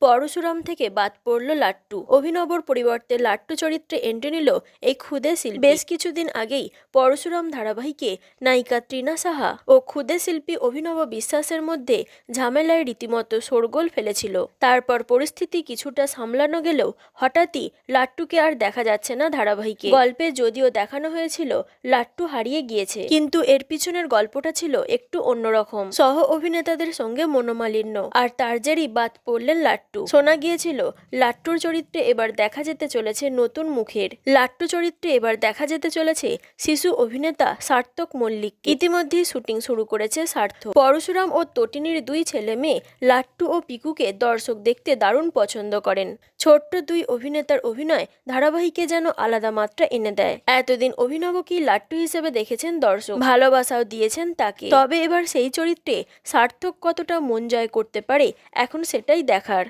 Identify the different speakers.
Speaker 1: পরশুরাম থেকে বাদ পড়ল লাট্টু। অভিনবর পরিবর্তে লাট্টু চরিত্রে এন্ট্রি নিল এই ক্ষুদে শিল্পী। বেশ কিছুদিন আগেই পরশুরাম ধারাবাহিকে নায়িকা তৃণা সাহা ও ক্ষুদে শিল্পী অভিনব বিশ্বাসের মধ্যে ঝামেলায় রীতিমতো শোরগোল ফেলেছিল। তারপর পরিস্থিতি কিছুটা সামলানো গেলেও হঠাৎই লাট্টুকে আর দেখা যাচ্ছে না ধারাবাহিকে। গল্পে যদিও দেখানো হয়েছিল লাট্টু হারিয়ে গিয়েছে, কিন্তু এর পিছনের গল্পটা ছিল একটু অন্যরকম। সহ অভিনেতাদের সঙ্গে মনোমালিন্য আর তার জেরই বাদ পড়লেন লাট্টু। শোনা গিয়েছিল লাট্টুর চরিত্রে এবার দেখা যেতে চলেছে নতুন মুখের। লাট্টু চরিত্রে এবার দেখা যেতে চলেছে শিশু অভিনেতা সার্থক মল্লিক। ইতিমধ্যেই শুটিং শুরু করেছে সার্থক। পরশুরাম ও তটিনীর দুই ছেলে মেয়ে লাট্টু ও পিকুকে দর্শক দেখতে দারুণ পছন্দ করেন। ছোট্ট দুই অভিনেতার অভিনয় ধারাবাহিকে যেন আলাদা মাত্রা এনে দেয়। এতদিন অভিনবকেই লাট্টু হিসেবে দেখেছেন দর্শক, ভালোবাসাও দিয়েছেন তাকে। তবে এবার সেই চরিত্রে সার্থক কতটা মন জয় করতে পারে এখন সেটাই দেখার।